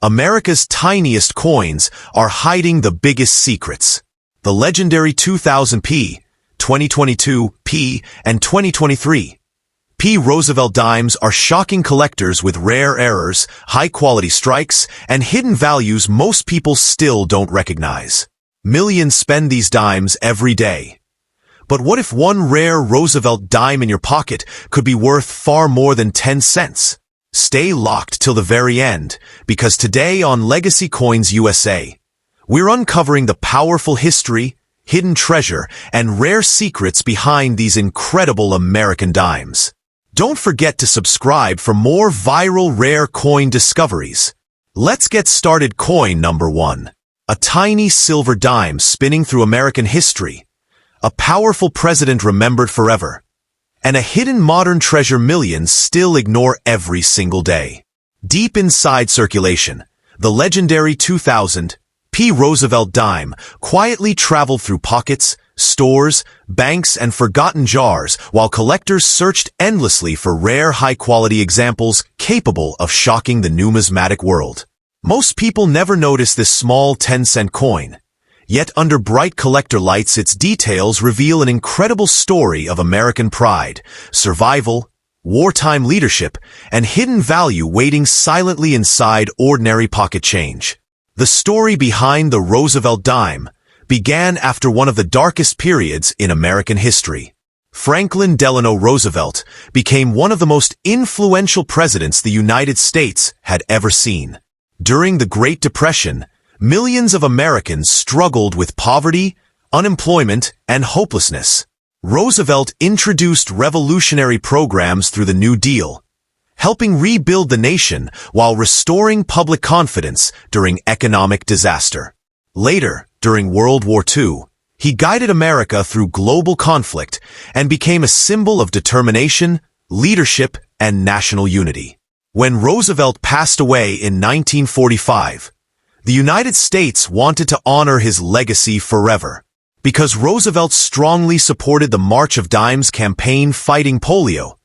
America's tiniest coins are hiding the biggest secrets. The legendary 2000 P, 2022 P, and 2023 P Roosevelt dimes are shocking collectors with rare errors, high-quality strikes, and hidden values most people still don't recognize. Millions spend these dimes every day. But what if one rare Roosevelt dime in your pocket could be worth far more than 10 cents? Stay locked till the very end, because today on Legacy Coins USA, we're uncovering the powerful history, hidden treasure, and rare secrets behind these incredible American dimes. Don't forget to subscribe for more viral rare coin discoveries. Let's get started. Coin number 1. A tiny silver dime spinning through American history. A powerful president remembered forever. And a hidden modern treasure millions still ignore every single day. Deep inside circulation, the legendary 2000 P Roosevelt dime quietly traveled through pockets, stores, banks, and forgotten jars while collectors searched endlessly for rare high-quality examples capable of shocking the numismatic world. Most people never notice this small 10-cent coin. Yet under bright collector lights, its details reveal an incredible story of American pride, survival, wartime leadership, and hidden value waiting silently inside ordinary pocket change. The story behind the Roosevelt dime began after one of the darkest periods in American history. Franklin Delano Roosevelt became one of the most influential presidents the United States had ever seen. During the Great Depression, millions of Americans struggled with poverty, unemployment, and hopelessness. Roosevelt introduced revolutionary programs through the New Deal, helping rebuild the nation while restoring public confidence during economic disaster. Later, during World War II, he guided America through global conflict and became a symbol of determination, leadership, and national unity. When Roosevelt passed away in 1945, the United States wanted to honor his legacy forever. Because Roosevelt strongly supported the March of Dimes campaign fighting polio,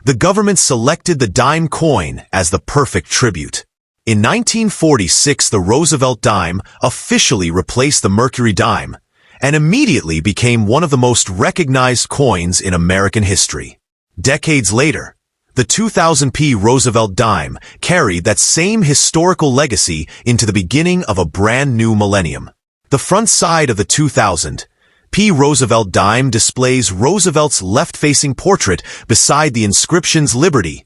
the government selected the dime coin as the perfect tribute. In 1946, the Roosevelt dime officially replaced the Mercury dime and immediately became one of the most recognized coins in American history. Decades later, the 2000 P Roosevelt dime carried that same historical legacy into the beginning of a brand new millennium. The front side of the 2000 P Roosevelt dime displays Roosevelt's left-facing portrait beside the inscriptions "Liberty,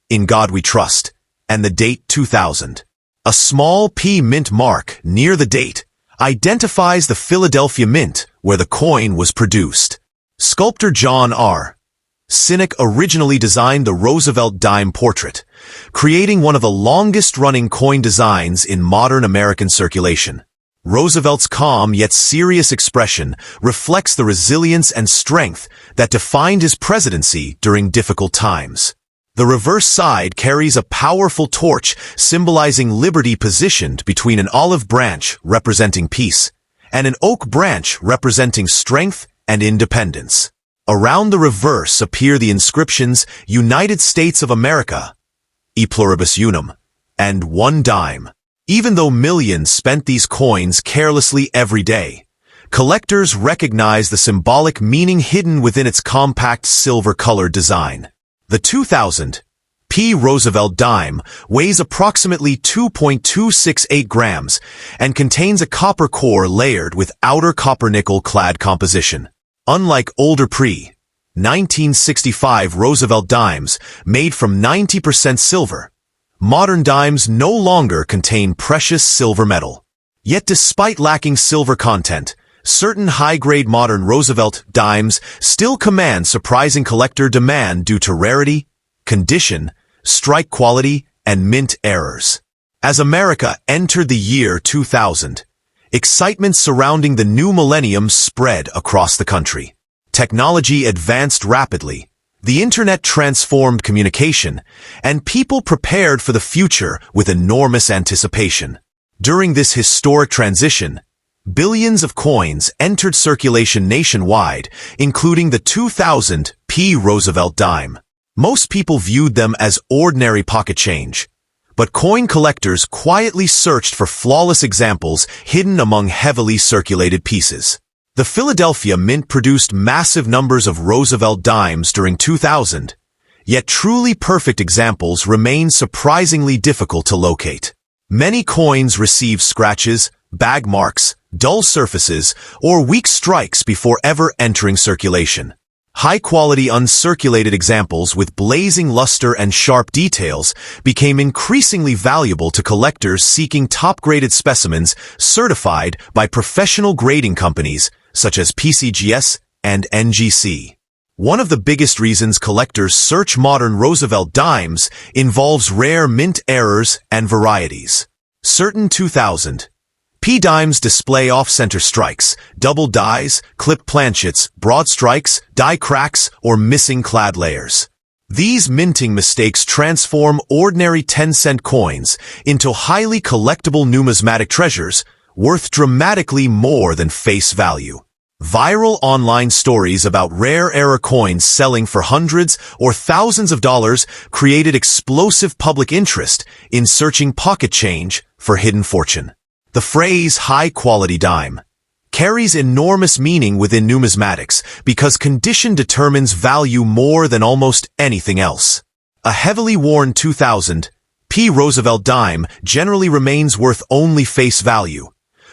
in God We Trust," and the date 2000. A small P mint mark near the date identifies the Philadelphia Mint where the coin was produced. Sculptor John R. Sinek originally designed the Roosevelt dime portrait, creating one of the longest-running coin designs in modern American circulation. Roosevelt's calm yet serious expression reflects the resilience and strength that defined his presidency during difficult times. The reverse side carries a powerful torch symbolizing liberty positioned between an olive branch representing peace and an oak branch representing strength and independence. Around the reverse appear the inscriptions "United States of America," "E Pluribus Unum," and "One Dime." Even though millions spent these coins carelessly every day, collectors recognize the symbolic meaning hidden within its compact silver-colored design. The 2000 P Roosevelt dime weighs approximately 2.268 grams and contains a copper core layered with outer copper-nickel-clad composition. Unlike older pre-1965 Roosevelt dimes made from 90% silver, modern dimes no longer contain precious silver metal. Yet despite lacking silver content, certain high-grade modern Roosevelt dimes still command surprising collector demand due to rarity, condition, strike quality, and mint errors. As America entered the year 2000, excitement surrounding the new millennium spread across the country. Technology advanced rapidly, the internet transformed communication, and people prepared for the future with enormous anticipation. During this historic transition, billions of coins entered circulation nationwide, including the 2000 P Roosevelt dime. Most people viewed them as ordinary pocket change, But coin collectors quietly searched for flawless examples hidden among heavily circulated pieces. The Philadelphia Mint produced massive numbers of Roosevelt dimes during 2000, yet truly perfect examples remain surprisingly difficult to locate. Many coins receive scratches, bag marks, dull surfaces, or weak strikes before ever entering circulation. High-quality uncirculated examples with blazing luster and sharp details became increasingly valuable to collectors seeking top-graded specimens certified by professional grading companies such as PCGS and NGC. One of the biggest reasons collectors search modern Roosevelt dimes involves rare mint errors and varieties. Certain 2000 P dimes display off-center strikes, double dies, clipped planchets, broad strikes, die cracks, or missing clad layers. These minting mistakes transform ordinary 10-cent coins into highly collectible numismatic treasures worth dramatically more than face value. Viral online stories about rare error coins selling for hundreds or thousands of dollars created explosive public interest in searching pocket change for hidden fortune. The phrase high-quality dime carries enormous meaning within numismatics because condition determines value more than almost anything else. A heavily worn 2000 P Roosevelt dime generally remains worth only face value,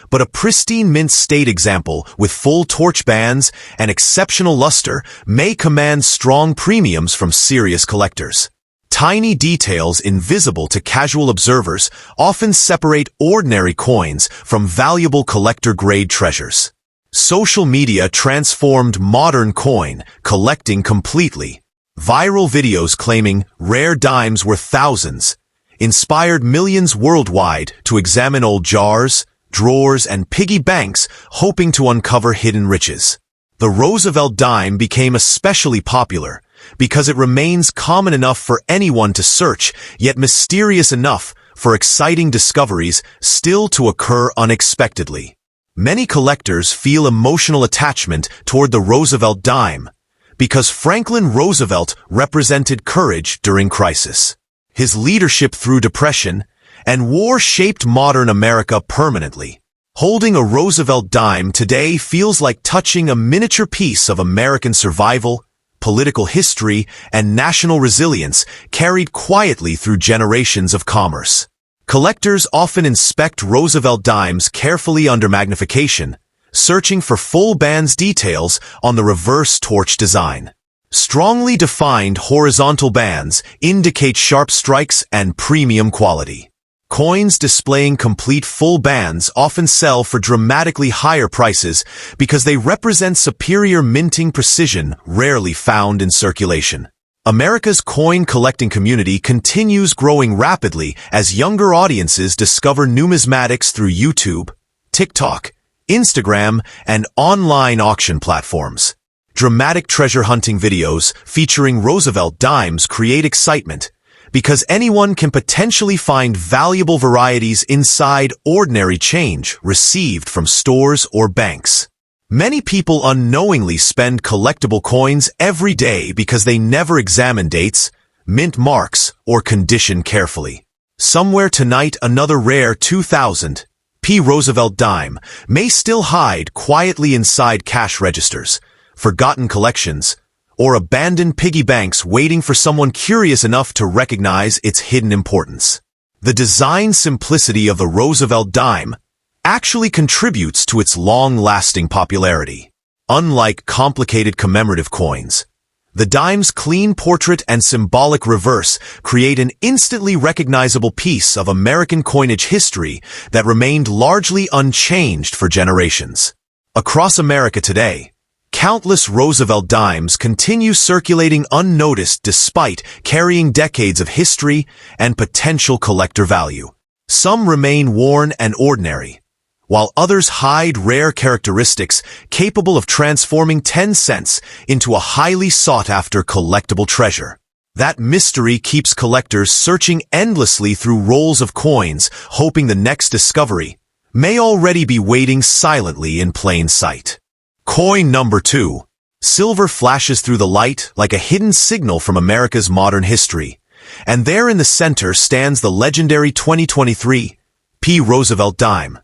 but a pristine mint state example with full torch bands and exceptional luster may command strong premiums from serious collectors. Tiny details invisible to casual observers often separate ordinary coins from valuable collector-grade treasures. Social media transformed modern coin collecting completely. Viral videos claiming rare dimes worth thousands inspired millions worldwide to examine old jars, drawers, and piggy banks hoping to uncover hidden riches. The Roosevelt dime became especially popular because it remains common enough for anyone to search, yet mysterious enough for exciting discoveries still to occur unexpectedly. Many collectors feel emotional attachment toward the Roosevelt dime because Franklin Roosevelt represented courage during crisis. His leadership through depression and war shaped modern America permanently. Holding a Roosevelt dime today feels like touching a miniature piece of American survival, political history, and national resilience carried quietly through generations of commerce. Collectors often inspect Roosevelt dimes carefully under magnification, searching for full bands details on the reverse torch design. Strongly defined horizontal bands indicate sharp strikes and premium quality. Coins displaying complete full bands often sell for dramatically higher prices because they represent superior minting precision rarely found in circulation. America's coin collecting community continues growing rapidly as younger audiences discover numismatics through YouTube, TikTok, Instagram, and online auction platforms. Dramatic treasure hunting videos featuring Roosevelt dimes create excitement because anyone can potentially find valuable varieties inside ordinary change received from stores or banks. Many people unknowingly spend collectible coins every day because they never examine dates, mint marks, or condition carefully. Somewhere tonight, another rare 2000 P Roosevelt dime may still hide quietly inside cash registers, forgotten collections, or abandoned piggy banks waiting for someone curious enough to recognize its hidden importance. The design simplicity of the Roosevelt dime actually contributes to its long-lasting popularity. Unlike complicated commemorative coins, the dime's clean portrait and symbolic reverse create an instantly recognizable piece of American coinage history that remained largely unchanged for generations. Across America today, countless Roosevelt dimes continue circulating unnoticed despite carrying decades of history and potential collector value. Some remain worn and ordinary, while others hide rare characteristics capable of transforming 10 cents into a highly sought-after collectible treasure. That mystery keeps collectors searching endlessly through rolls of coins, hoping the next discovery may already be waiting silently in plain sight. Coin number 2. Silver flashes through the light like a hidden signal from America's modern history, and there in the center stands the legendary 2023 P Roosevelt dime.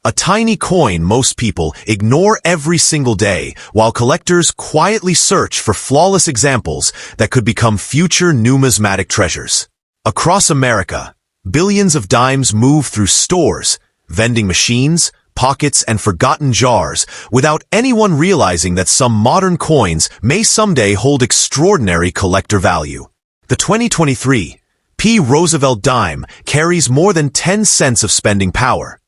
A tiny coin most people ignore every single day, while collectors quietly search for flawless examples that could become future numismatic treasures. Across America, billions of dimes move through stores, vending machines, pockets, and forgotten jars without anyone realizing that some modern coins may someday hold extraordinary collector value. The 2023 P Roosevelt dime carries more than 10 cents of spending power.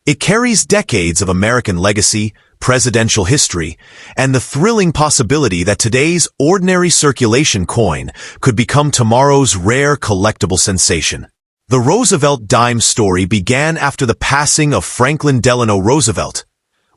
It carries decades of American legacy, presidential history, and the thrilling possibility that today's ordinary circulation coin could become tomorrow's rare collectible sensation. The Roosevelt dime story began after the passing of Franklin Delano Roosevelt,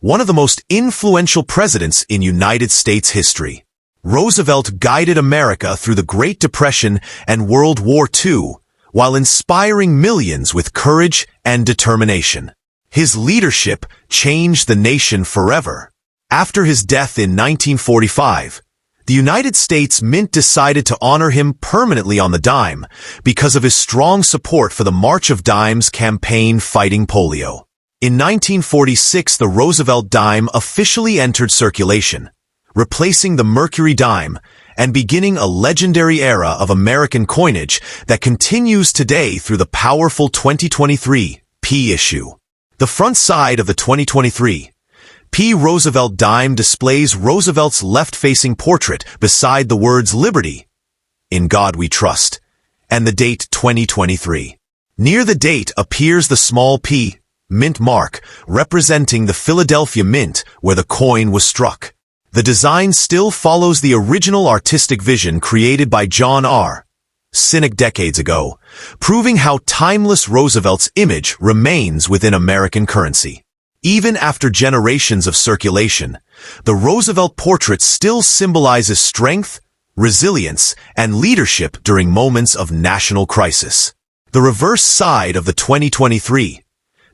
one of the most influential presidents in United States history. Roosevelt guided America through the Great Depression and World War II, while inspiring millions with courage and determination. His leadership changed the nation forever. After his death in 1945, the United States Mint decided to honor him permanently on the dime because of his strong support for the March of Dimes campaign fighting polio. In 1946, the Roosevelt dime officially entered circulation, replacing the Mercury dime and beginning a legendary era of American coinage that continues today through the powerful 2023 P issue. The front side of the 2023 P Roosevelt dime displays Roosevelt's left-facing portrait beside the words Liberty, In God We Trust, and the date 2023. Near the date appears the small P, mint mark, representing the Philadelphia Mint where the coin was struck. The design still follows the original artistic vision created by John R. Cynic decades ago, proving how timeless Roosevelt's image remains within American currency. Even after generations of circulation, the Roosevelt portrait still symbolizes strength, resilience, and leadership during moments of national crisis. The reverse side of the 2023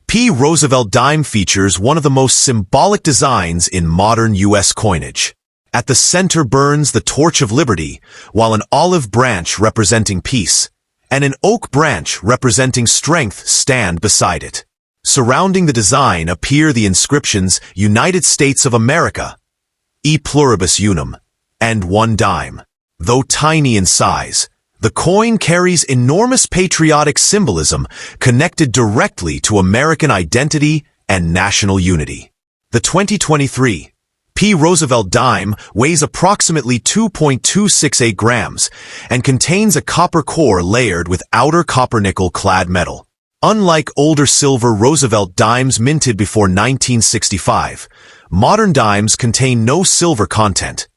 P Roosevelt dime features one of the most symbolic designs in modern U.S. coinage. At the center burns the torch of liberty, while an olive branch representing peace and an oak branch representing strength stand beside it. Surrounding the design appear the inscriptions United States of America, E Pluribus Unum, and 1 dime. Though tiny in size, the coin carries enormous patriotic symbolism connected directly to American identity and national unity. The 2023 P Roosevelt dime weighs approximately 2.268 grams and contains a copper core layered with outer copper-nickel-clad metal. Unlike older silver Roosevelt dimes minted before 1965, modern dimes contain no silver content.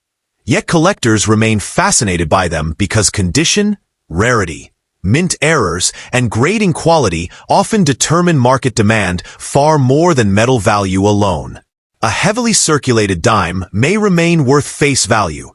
Yet collectors remain fascinated by them because condition, rarity, mint errors, and grading quality often determine market demand far more than metal value alone. A heavily circulated dime may remain worth face value,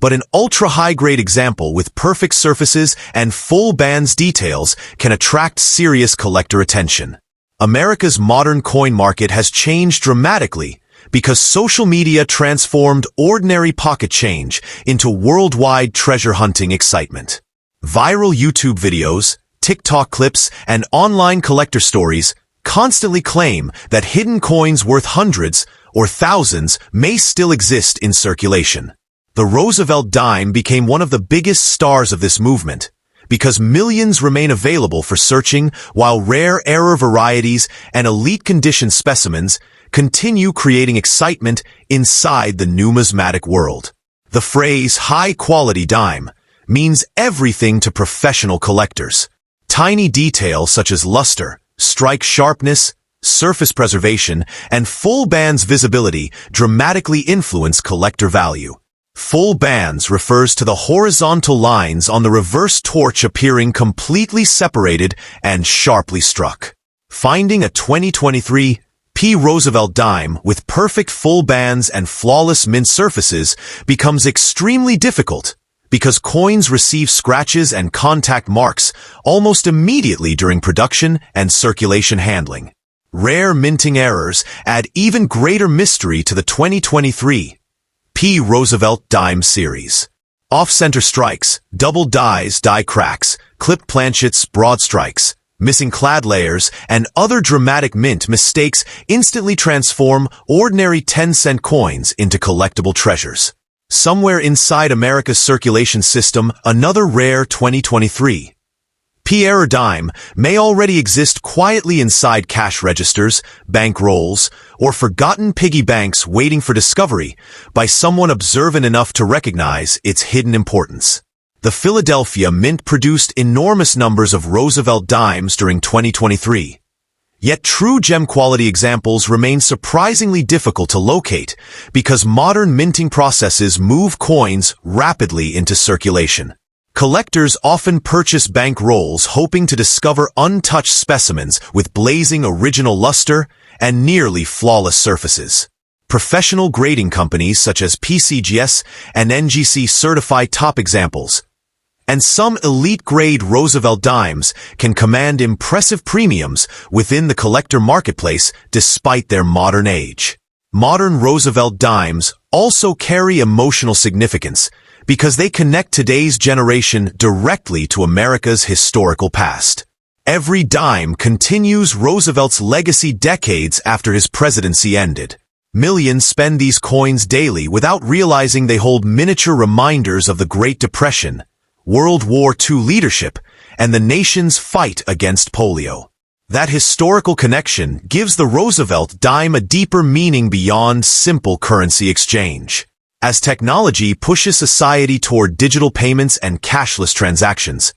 but an ultra-high-grade example with perfect surfaces and full bands details can attract serious collector attention. America's modern coin market has changed dramatically because social media transformed ordinary pocket change into worldwide treasure hunting excitement. Viral YouTube videos, TikTok clips, and online collector stories constantly claim that hidden coins worth hundreds or thousands may still exist in circulation. The Roosevelt dime became one of the biggest stars of this movement because millions remain available for searching while rare error varieties and elite condition specimens continue creating excitement inside the numismatic world. The phrase high-quality dime means everything to professional collectors. Tiny details such as luster, strike sharpness, surface preservation, and full bands visibility dramatically influence collector value. Full bands refers to the horizontal lines on the reverse torch appearing completely separated and sharply struck. Finding a 2023 P Roosevelt dime with perfect full bands and flawless mint surfaces becomes extremely difficult because coins receive scratches and contact marks almost immediately during production and circulation handling. Rare minting errors add even greater mystery to the 2023 P Roosevelt dime series. Off-center strikes, double dies, die cracks, clipped planchets, broad strikes, missing clad layers, and other dramatic mint mistakes instantly transform ordinary 10-cent coins into collectible treasures. Somewhere inside America's circulation system, another rare 2023 P error dime may already exist quietly inside cash registers, bank rolls, or forgotten piggy banks waiting for discovery by someone observant enough to recognize its hidden importance. The Philadelphia Mint produced enormous numbers of Roosevelt dimes during 2023. Yet true gem-quality examples remain surprisingly difficult to locate because modern minting processes move coins rapidly into circulation. Collectors often purchase bank rolls hoping to discover untouched specimens with blazing original luster and nearly flawless surfaces. Professional grading companies such as PCGS and NGC certify top examples, and some elite-grade Roosevelt dimes can command impressive premiums within the collector marketplace despite their modern age. Modern Roosevelt dimes also carry emotional significance because they connect today's generation directly to America's historical past. Every dime continues Roosevelt's legacy decades after his presidency ended. Millions spend these coins daily without realizing they hold miniature reminders of the Great Depression, World War II leadership, and the nation's fight against polio. That historical connection gives the Roosevelt dime a deeper meaning beyond simple currency exchange. As technology pushes society toward digital payments and cashless transactions,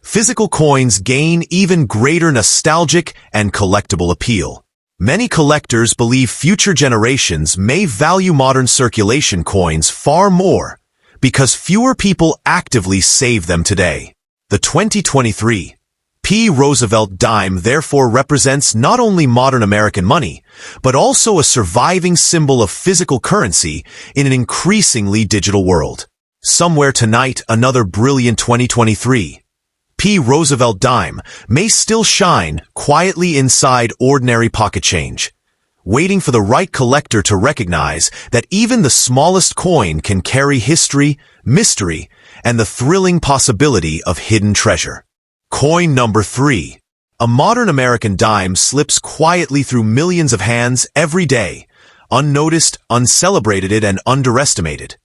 physical coins gain even greater nostalgic and collectible appeal. Many collectors believe future generations may value modern circulation coins far more because fewer people actively save them today. The 2023 P Roosevelt dime therefore represents not only modern American money, but also a surviving symbol of physical currency in an increasingly digital world. Somewhere tonight, another brilliant 2023 P Roosevelt dime may still shine quietly inside ordinary pocket change, waiting for the right collector to recognize that even the smallest coin can carry history, mystery, and the thrilling possibility of hidden treasure. Coin number 3. A modern American dime slips quietly through millions of hands every day, unnoticed, uncelebrated, and underestimated.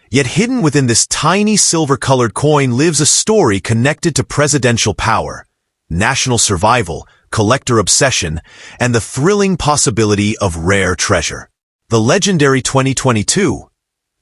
Yet hidden within this tiny silver-colored coin lives a story connected to presidential power, national survival, collector obsession, and the thrilling possibility of rare treasure. The legendary 2022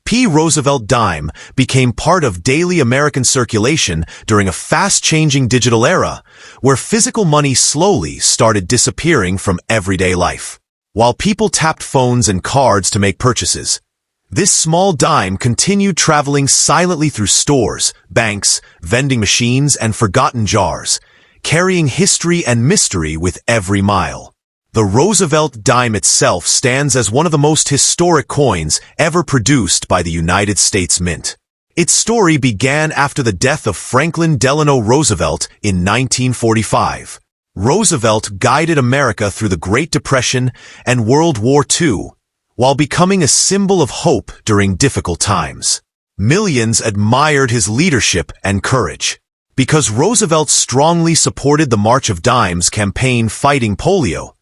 P Roosevelt dime became part of daily American circulation during a fast-changing digital era where physical money slowly started disappearing from everyday life. While people tapped phones and cards to make purchases, this small dime continued traveling silently through stores, banks, vending machines, and forgotten jars, carrying history and mystery with every mile. The Roosevelt dime itself stands as one of the most historic coins ever produced by the United States Mint. Its story began after the death of Franklin Delano Roosevelt in 1945. Roosevelt guided America through the Great Depression and World War II, while becoming a symbol of hope during difficult times. Millions admired his leadership and courage. Because Roosevelt strongly supported the March of Dimes campaign fighting polio,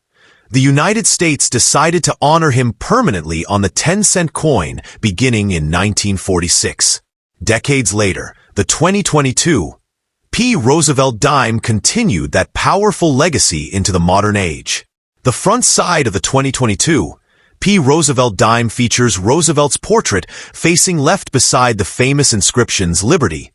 the United States decided to honor him permanently on the 10-cent coin beginning in 1946. Decades later, the 2022 P Roosevelt dime continued that powerful legacy into the modern age. The front side of the 2022 P Roosevelt dime features Roosevelt's portrait facing left beside the famous inscriptions "Liberty,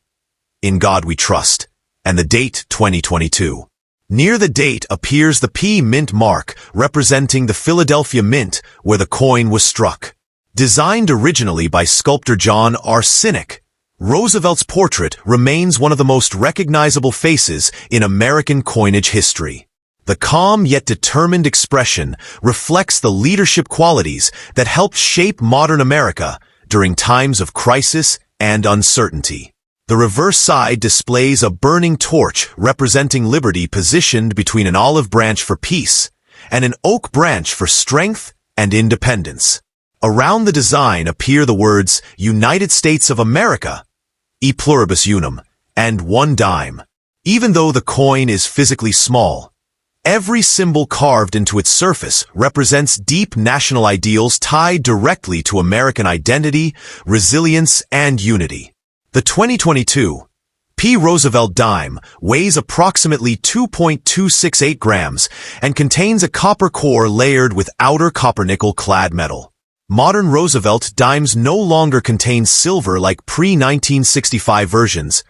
In God We Trust," and the date 2022. Near the date appears the P Mint mark representing the Philadelphia Mint where the coin was struck. Designed originally by sculptor John R. Sinek, Roosevelt's portrait remains one of the most recognizable faces in American coinage history. The calm yet determined expression reflects the leadership qualities that helped shape modern America during times of crisis and uncertainty. The reverse side displays a burning torch representing liberty positioned between an olive branch for peace and an oak branch for strength and independence. Around the design appear the words "United States of America," e pluribus unum, and 1 dime. Even though the coin is physically small, every symbol carved into its surface represents deep national ideals tied directly to American identity, resilience, and unity. The 2022 P Roosevelt dime weighs approximately 2.268 grams and contains a copper core layered with outer copper-nickel clad metal. Modern Roosevelt dimes no longer contain silver like pre-1965 versions,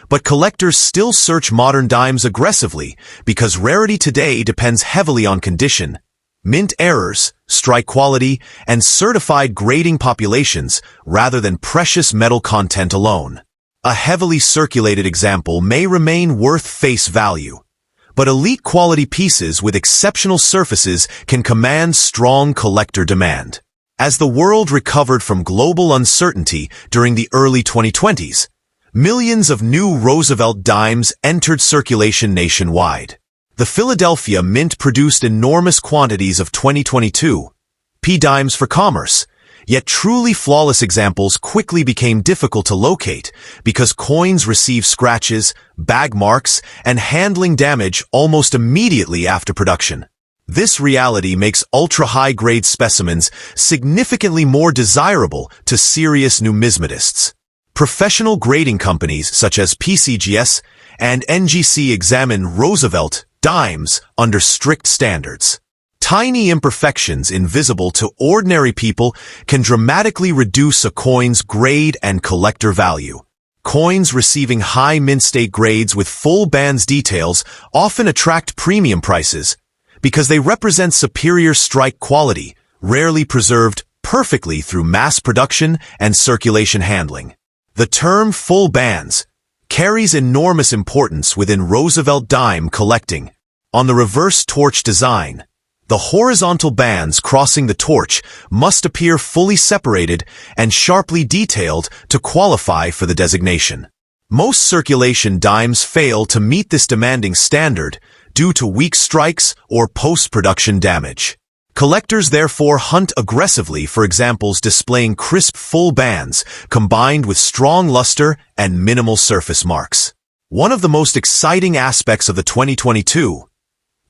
but collectors still search modern dimes aggressively because rarity today depends heavily on condition, mint errors, strike quality, and certified grading populations rather than precious metal content alone. A heavily circulated example may remain worth face value, but elite quality pieces with exceptional surfaces can command strong collector demand. As the world recovered from global uncertainty during the early 2020s, millions of new Roosevelt dimes entered circulation nationwide. The Philadelphia Mint produced enormous quantities of 2022 P dimes for commerce, yet truly flawless examples quickly became difficult to locate because coins receive scratches, bag marks, and handling damage almost immediately after production. This reality makes ultra-high-grade specimens significantly more desirable to serious numismatists. Professional grading companies such as PCGS and NGC examine Roosevelt dimes under strict standards. Tiny imperfections invisible to ordinary people can dramatically reduce a coin's grade and collector value. Coins receiving high mint state grades with full bands details often attract premium prices because they represent superior strike quality, rarely preserved perfectly through mass production and circulation handling. The term full bands carries enormous importance within Roosevelt dime collecting. On the reverse torch design, the horizontal bands crossing the torch must appear fully separated and sharply detailed to qualify for the designation. Most circulation dimes fail to meet this demanding standard due to weak strikes or post-production damage. Collectors therefore hunt aggressively for examples displaying crisp full bands combined with strong luster and minimal surface marks. One of the most exciting aspects of the 2022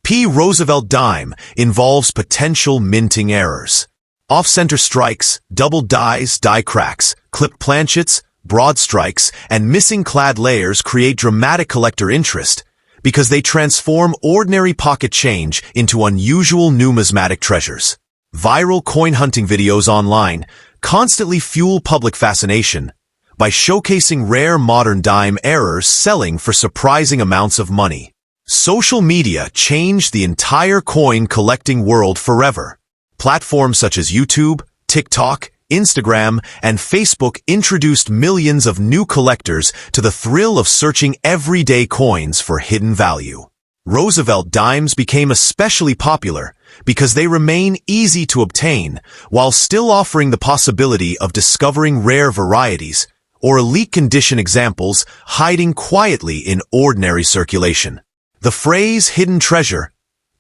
P Roosevelt dime involves potential minting errors. Off-center strikes, doubled dies, die cracks, clipped planchets, broad strikes, and missing clad layers create dramatic collector interest because they transform ordinary pocket change into unusual numismatic treasures. Viral coin hunting videos online constantly fuel public fascination by showcasing rare modern dime errors selling for surprising amounts of money. Social media changed the entire coin collecting world forever. Platforms such as YouTube, TikTok, Instagram, and Facebook introduced millions of new collectors to the thrill of searching everyday coins for hidden value. Roosevelt dimes became especially popular because they remain easy to obtain while still offering the possibility of discovering rare varieties or elite condition examples hiding quietly in ordinary circulation. The phrase hidden treasure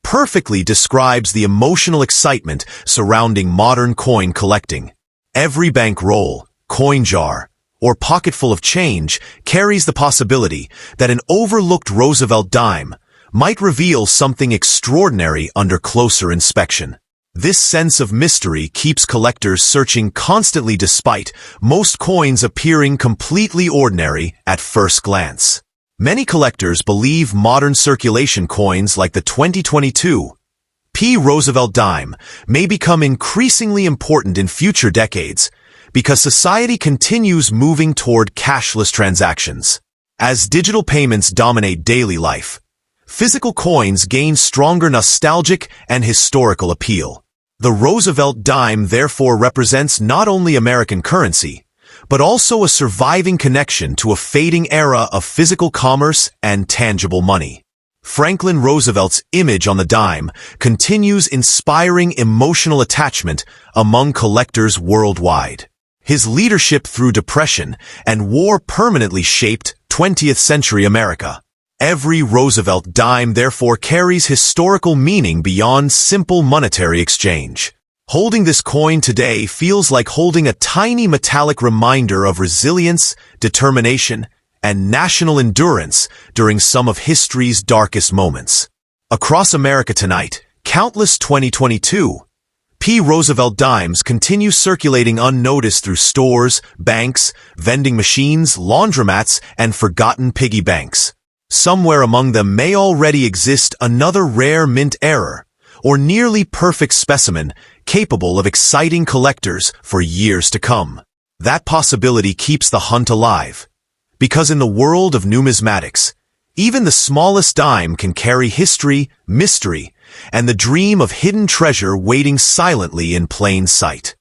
perfectly describes the emotional excitement surrounding modern coin collecting. Every bankroll, coin jar, or pocketful of change carries the possibility that an overlooked Roosevelt dime might reveal something extraordinary under closer inspection. This sense of mystery keeps collectors searching constantly despite most coins appearing completely ordinary at first glance. Many collectors believe modern circulation coins like the 2022 P Roosevelt dime may become increasingly important in future decades because society continues moving toward cashless transactions. As digital payments dominate daily life, physical coins gain stronger nostalgic and historical appeal. The Roosevelt dime therefore represents not only American currency, but also a surviving connection to a fading era of physical commerce and tangible money. Franklin Roosevelt's image on the dime continues inspiring emotional attachment among collectors worldwide. His leadership through depression and war permanently shaped 20th century America. Every Roosevelt dime therefore carries historical meaning beyond simple monetary exchange. Holding this coin today feels like holding a tiny metallic reminder of resilience, determination, and national endurance during some of history's darkest moments. Across America tonight, countless 2022 P Roosevelt dimes continue circulating unnoticed through stores, banks, vending machines, laundromats, and forgotten piggy banks. Somewhere among them may already exist another rare mint error, or nearly perfect specimen capable of exciting collectors for years to come. That possibility keeps the hunt alive, because in the world of numismatics, even the smallest dime can carry history, mystery, and the dream of hidden treasure waiting silently in plain sight.